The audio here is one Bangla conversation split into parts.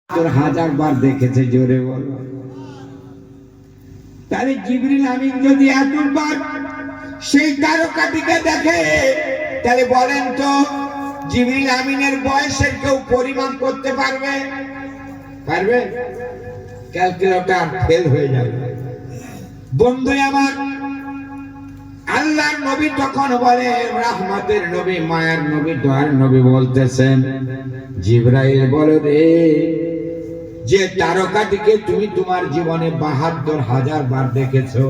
হাজার বার দেখেছে, জোরে বলো। তাহলে জিবরিল আমিন যদি এতবার সেই তারকাটিকে দেখে, তাহলে বলেন তো জিবরিল আমিনের বয়সের কেউ পরিমাপ করতে পারবে? পারবে? ক্যালকুলেটর ফেল হয়ে যাবে। বন্ধু আমার, আল্লাহর নবী তখন বলে, রহমতের নবী, মায়ার নবী, দয়ার নবী বলতেছেন, জিবরাইল বলো রে, যে তারকাটিকে তুমি তোমার জীবনে ৭২,০০০ বার দেখেছো,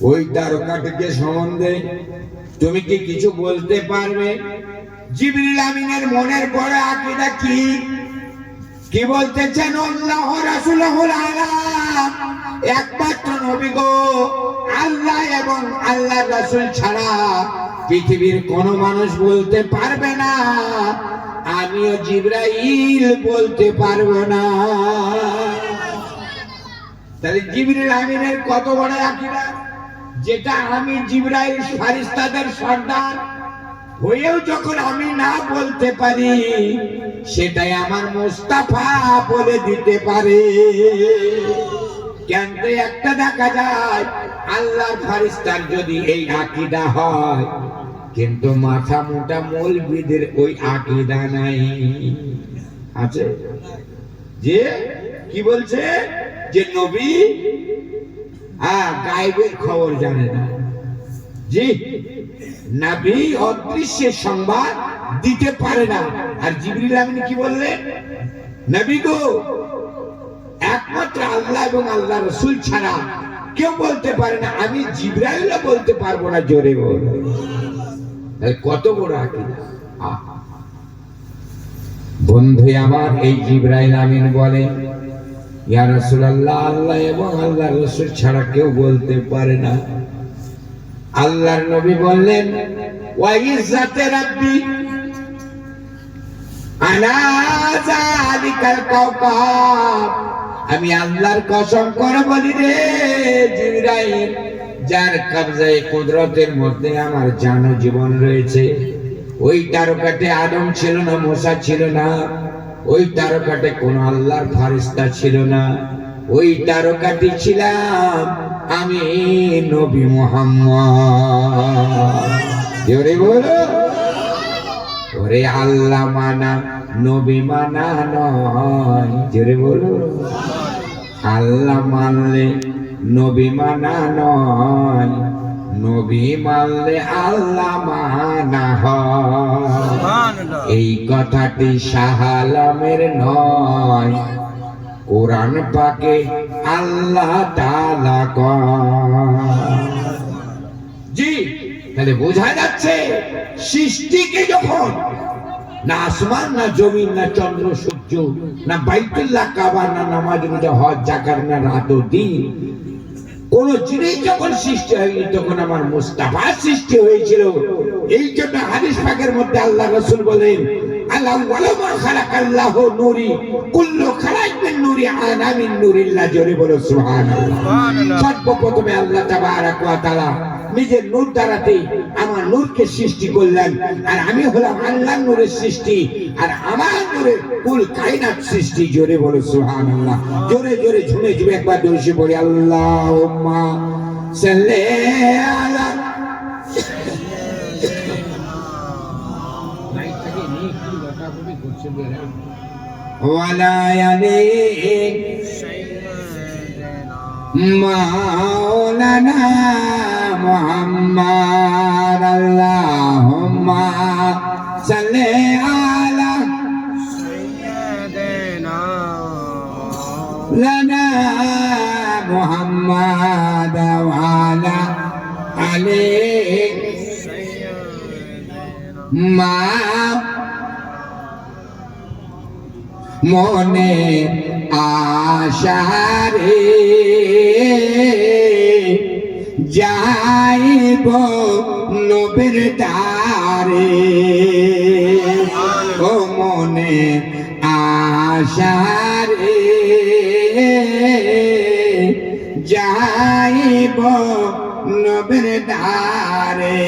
ওই তারকাটিকে সম্বন্ধে তুমি কি কিছু বলতে পারবে? জিবরিল আমিনের মনের বড় আকীদা কি? কি বলতেছেন? আল্লাহ রাসূলুল আলা, একমাত্র নবী গো, আল্লাহ এবং আল্লাহর রাসূল ছাড়া পৃথিবীর কোন মানুষ বলতে পারবে না, আমিও জিবরাইল বলতে পারবো না। তাহলে জিবরিল আমিনের কত বড় আকীদা, যেটা আমি জিবরাইল ফারিস্তাদের সর্দার হয়েও যখন আমি না বলতে পারি, সেটাই আমার মুস্তাফা বলে দিতে পারে। কেন একটা দেখা যায়, আল্লাহর ফারিস্তার যদি এই আকীদা হয়, কিন্তু মাথা মোটা মৌলবীদের ওই আকীদা নাই। আছে যে কি বলছে, যে নবী গায়েবের খবর জানে না। জি, নবী অদৃশ্যের সংবাদ দিতে পারে না। আর জিবরিল আমিন কি বললেন? নবী গো, একমাত্র আল্লাহ এবং আল্লাহ রাসূল ছাড়া কেউ বলতে পারে না, আমি জিবরাইলও বলতে পারবো না। জোরে বল। কত বড় আকীদা! বন্ধু আমার, এই জিবরাইল আমিন বলে, ইয়া রাসূলুল্লাহ, আল্লাহ এবং আল্লাহর রাসূল ছাড়া কেউ বলতে পারে না। আল্লাহর নবী বললেন, ওয়া ইজ্জাতে রাব্বি আলা যালিকাল কাওকাব, আমি আল্লাহর কসম করে বলি রে জিবরাইল, যার কবজায়ে কুদরতের মধ্যে আমার জান ও জীবন রয়েছে, ওই তারকাতে আদম ছিল না, মুসা ছিল না, ওই তারকাতে কোন আল্লাহর ফারিস্তা ছিল না, ওই তারকাটি ছিলাম আমি, নবী মুহাম্মদ। জোরে বলো। ওরে আল্লাহ মানা নবী মানা নয়। জোরে বলো। আল্লাহ মানলে নবী মানা নয়, নবী মানলে আল্লাহ মানা হয়। এই কথাটি শাহ আলমের নয়, কোরআন পাকে আল্লাহ তাআলা কয়। জি, তাহলে বোঝা যাচ্ছে, সৃষ্টিকে যখন না আসমান, না জমিন, না চন্দ্র সূর্য, না বাইতুল্লাহ কাবা, না নামাজ রোজা হজ যাকাত, না রাত ও দিন, কোন জিনিস যখন সৃষ্টি হয়নি, তখন আমার মুস্তাফা সৃষ্টি হয়েছিল। এই জন্য হাদিস পাকের মধ্যে আল্লাহ রাসূল বলেন, আল্লাহ ওয়ালামা খালাকাল্লাহু নূরি কুল্লু খালাইমিন নূরি আনা মিন নূরিল্লাহ। জোরে বলো সুবহানাল্লাহ। সর্বপ্রথমে আল্লাহ তাবারাক ওয়া তাআলা নিজের নূর দ্বারাতেই আমার নূরকে সৃষ্টি করলেন, আর আমি হলাম আল্লাহর নূরের সৃষ্টি, আর আমার নূরে কুল কায়নাত সৃষ্টি। জোরে বলো সুবহানাল্লাহ। জোরে জোরে ঝুমে ঝুমে একবার দরুদ পড়ি, আল্লাহুম্মা সাল্লি আলা ওয়ালা আলি মাওলানা মুহাম্মদ। আল্লাহুম্মা সাল্লি আলা সাইয়্যিদিনা লানা মুহাম্মদ ওয়া আলা আলি মা মনে আশারে যাইব নবীর দ্বারে, ও মনে আশারে যাইব নবীর দ্বারে,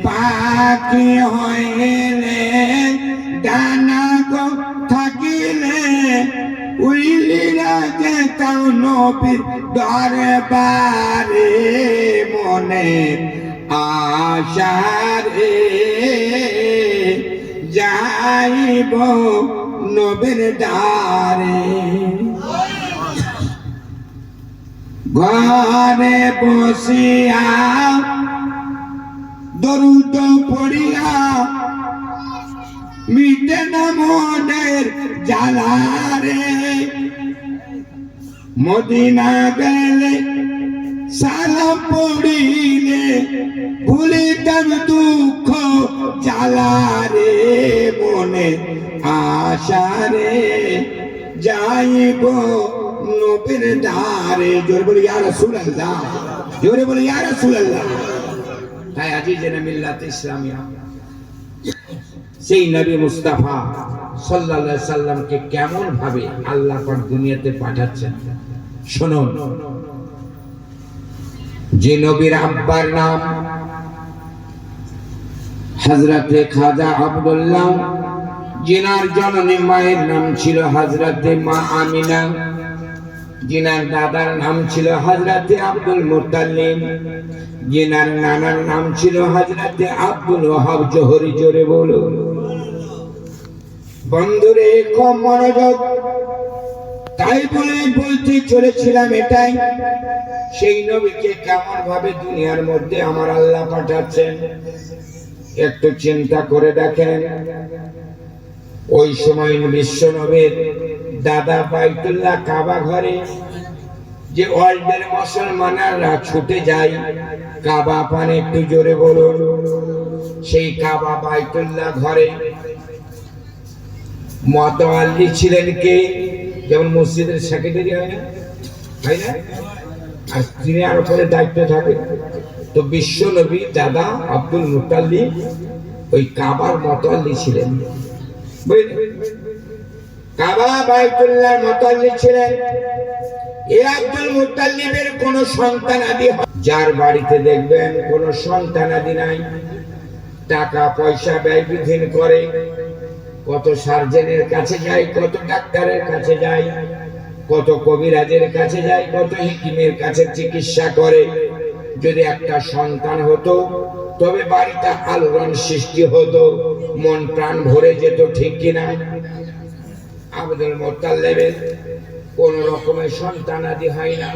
পাখি হইলে ডানা গো থাকিলে উইলিরা যেতাম নবীর দরবারে মনে আশারে যাইব নবীর দ্বারে ঘরে বসিয়া দরুদ পড়িয়া মিটে না মনের জ্বালারে মদিনা গেলে সালাম পড়িলে ভুলিতাম দুঃখ জ্বালারে মনে আশারে যাইব নবীর দ্বারে। জোরে বলি ইয়া রাসূলুল্লাহ, জোরে বলি ইয়া রাসূলুল্লাহ। তাই আজিজেনে মিল্লাত ইসলামিয়া সেই নবী মুস্তাফা সাল্লাল্লাহু আলাইহি সাল্লামকে কেমন ভাবে আল্লাহ পাক দুনিয়াতে পাঠাচ্ছেন শুনুন। যে নবীর আব্বার নাম হযরতে খাজা আব্দুল্লাহ, জিনার জননী মায়ের নাম ছিল হযরতে মা আমিনা, জিনার দাদার নাম ছিল হযরতে আব্দুল মুত্তালিব, জিনার নানার নাম ছিল হযরতে আব্দুল ওয়াহাব। জোহরি জোরে বলো বন্ধুরে, কম মনোযোগ। তাই বলে বলতে চলেছিলাম এটাই, সেই নবীকে কেমন ভাবে দুনিয়ার মধ্যে আমার আল্লাহ পাঠাচ্ছেন একটু চিন্তা করে দেখেন। ওই সময় বিশ্ব নবীর দাদা বাইতুল্লাহ কাবা ঘরে যে ওয়ার্ল্ডের মুসলমানরা ছুটে যায় কাবা পানে, একটু জোরে বলুন। সেই কাবা বাইতুল্লাহ ঘরে মোতাওয়াল্লি ছিলেন কে? যেমন মসজিদের সেক্রেটারি হয় না, তাই না? আর তিনি আর উপরে দায়িত্ব থাকে। তো বিশ্ব নবী দাদা আব্দুল মুত্তালিব ওই কাবার মোতাওয়াল্লি ছিলেন, বুঝলেন? কাবা বাইতুল্লাহর মোতাওয়াল্লি ছিলেন। এই আব্দুল মুত্তালিবের কোনো সন্তানাদি, যার বাড়িতে দেখবেন কোনো সন্তানাদি নাই, টাকা পয়সা ব্যয় বিধীন করে, কত সার্জনের কাছে যায়, কত ডাক্তারের কাছে যায়, কত কবিরাজের কাছে যায়, কত হিকিমের কাছে চিকিৎসা করে। যদি একটা সন্তান হতো তবে বাড়িটা আলোড়ন সৃষ্টি হতো, মন প্রাণ ভরে যেত, ঠিক কিনা? আব্দুল মুত্তালিবের কোন রকমের সন্তানাদি হয় না।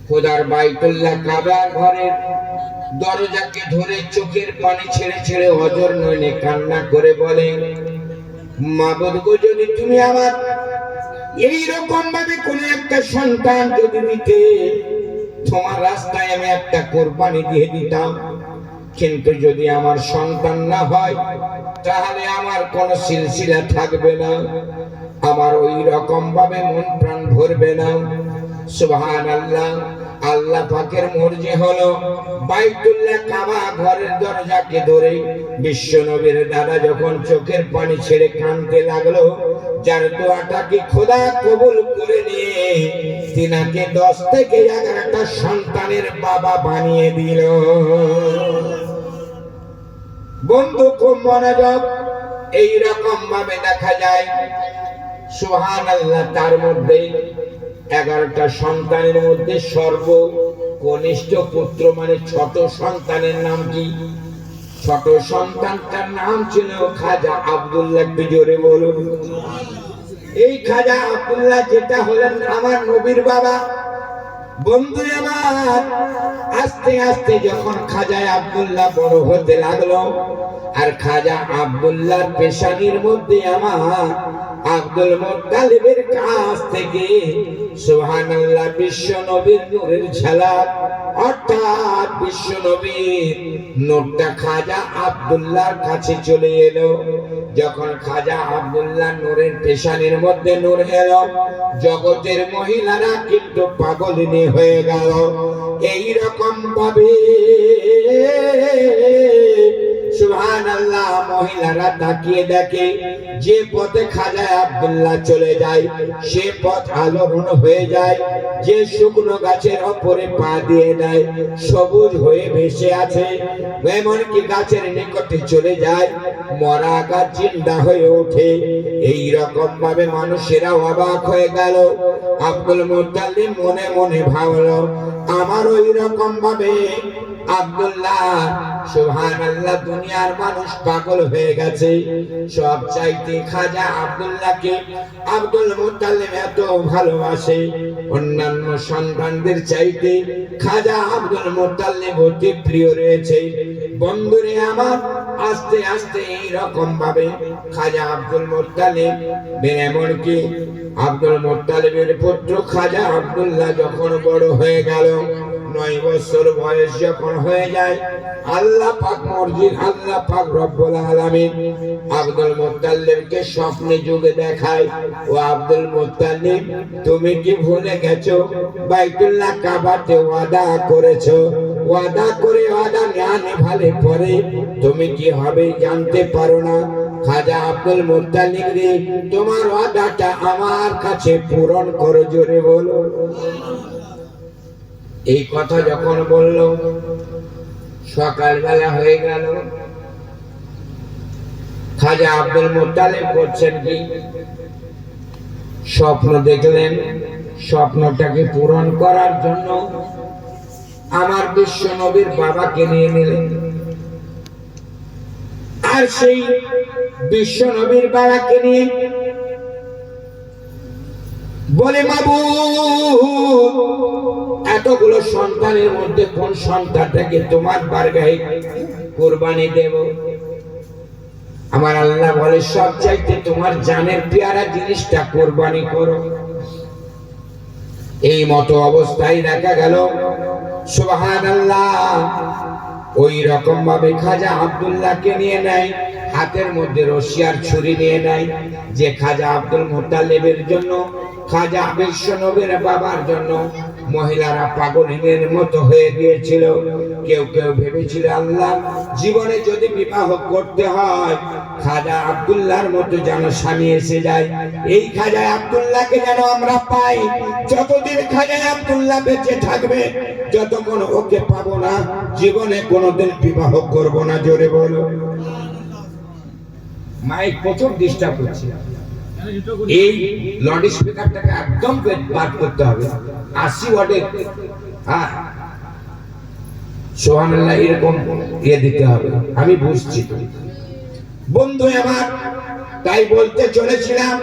খোদার বাইতুল্লাহ কাবা ঘরের দরজাকে ধরে চোখের পানি ছেড়ে ছেড়ে হজর নয়নে কান্না করে বলে, মাবুদ গো, যদি তুমি আমার এই রকম ভাবে কোন একটা সন্তান যদি দিতে, তোমার রাস্তায় আমি একটা কোরবানি দিয়ে দিতাম। কিন্তু যদি আমার সন্তান না হয় তাহলে আমার কোন সিলসিলা থাকবে না, আমার ওই রকম ভাবে মন প্রাণ ভরবে না। সুবহানাল্লাহ। আল্লাহ পাকের মর্জি হলো বাইতুল্লাহ কাবা ঘরের দরজাকে ধরে বিশ্ব নবীর দাদা যখন চোখের পানি ছেড়ে কাঁদতে লাগলো, যার দোয়াটাকে খোদা কবুল করে নিয়ে তিনাকে 10 থেকে 11টা সন্তানের বাবা বানিয়ে দিল। বন্ধু খুব মনোযোগ, এইরকম ভাবে দেখা যায়। সুবহানাল্লাহ। তার মধ্যে 11টা সন্তানের মধ্যে সর্বকনিষ্ঠ পুত্র মানে ছোট সন্তানের নাম কি? ছোট সন্তানটার নাম ছিল খাজা আব্দুল্লাহ। জোরে বলুন। এই খাজা আব্দুল্লাহ যেটা হলেন আমার নবীর বাবা। বন্ধু আমার, আস্তে আস্তে যখন খাজা আব্দুল্লাহ বড় হতে লাগলো, আর খাজা আব্দুল্লাহর পেশানির মধ্যে আমার আব্দুল মুত্তালিবের কাছ থেকে সুবহানাল্লাহ বিশ্ব নবীর নূরের ঝলক, অর্থাৎ বিশ্ব নবীর নূরটা খাজা আব্দুল্লাহর কাছে চলে এলো। যখন খাজা আব্দুল্লাহ নূরের পেশানির মধ্যে নূর এলো, জগতের মহিলারা কিন্তু পাগলিনী হয়ে গেল। এই রকম ভাবে সুবহানাল্লাহ, মহিলারা তাকিয়ে দেখে যে পথে খাজা আব্দুল্লাহ চলে যায় সে পথ আলোড়ন হয়ে যায়। যে শুকনো গাছের ওপরে পা দিয়ে দেয় সবুজ হয়ে ভেসে আছে, এমনকি গাছের নিকটে চলে যায় মরা গাছ জিন্দা হয়ে ওঠে। এই রকম ভাবে মানুষেরা অবাক হয়ে গেল। আব্দুল মুত্তালিব মনে মনে ভাবলো, আমার ওই রকম ভাবে আব্দুল্লাহ, সুবহানাল্লাহ, দুনিয়ার মানুষ পাগল হয়ে গেছে। সব চাইতে খাজা আব্দুল্লাহকে আব্দুল মুত্তালিব এত ভালোবাসে, অন্যান্য সন্তানদের চাইতে খাজা আব্দুল মুত্তালিব অতি প্রিয় রয়েছে। বন্ধুরে আমার, আস্তে আস্তে এই রকম ভাবে খাজা আব্দুল মুত্তালিব, এমনকি আব্দুল মুত্তালিবের পুত্র খাজা আব্দুল্লাহ যখন বড় হয়ে গেল, 9 বছর বয়স যখন হয়ে যায়, আল্লাহ পাক মর্জিদ, আল্লাহ পাক রব্বুল আলামিন আব্দুল মুত্তালিবকে স্বপ্নে যুগে দেখায়, ও আব্দুল মুত্তালিব, তুমি কি ভুলে গেছো বাইতুল্লাহ কাবাতে ওয়াদা করেছো? ওয়াদা করে ওয়াদা না নিভালে পরে তুমি কি হবে জানতে পারো না? খাজা আব্দুল মুত্তালিব রে, তোমার ওয়াদাটা আমার কাছে পূরণ করো, জোরে বলো। এই কথা যখন বলল, সকালবেলা হয়ে গেল। খাজা আব্দুল মুত্তালিব করছেন কি? স্বপ্ন দেখলেন। স্বপ্নটাকে পূরণ করার জন্য আমার বিশ্ব নবীর বাবাকে নিয়ে নিলেন। আর সেই বিশ্ব নবীর বাবাকে নিয়ে বলে, মাবুদ, এতগুলো সন্তানের মধ্যে কোন সন্তানটাকে তোমার বারগাহে কুরবানি দেব? আমার আল্লাহ বলে, সব চাইতে তোমার জানের পেয়ারা জিনিসটা কুরবানি করো। এই মতো অবস্থায় দেখা গেল, সুবহানাল্লাহ, ওই রকম ভাবে খাজা আব্দুল্লাহকে নিয়ে নেয়, হাতের মধ্যে রশি আর ছুরি নিয়ে নেয়। যে খাজা আব্দুল মুত্তালিবের জন্য, খাজা বিশ্ব নবীর বাবার জন্য মহিলারা পাগলের মতো হয়ে গিয়েছিল। কেউ কেউ ভেবেছিল, আল্লাহ, জীবনে যদি বিবাহ করতে হয় খাজা আব্দুল্লাহর মতো যেন স্বামী এসে যায়, এই খাজা আব্দুল্লাহকে যেন আমরা পাই। যতদিন খাজা আব্দুল্লাহ বেঁচে থাকবে, যতক্ষণ ওকে পাবো না, জীবনে কোনোদিন বিবাহ করব না, জোরে বলো। মাইক প্রচুর ডিস্টার্ব করছে, এই লাউড স্পিকারটাকে একদম বাদ করতে হবে। 80 ওয়াটের, হ্যাঁ, সুবহানাল্লাহ, এরকম দিতে হবে। আমি বুঝছি বন্ধু আমার, তাই বলতে চলেছিলাম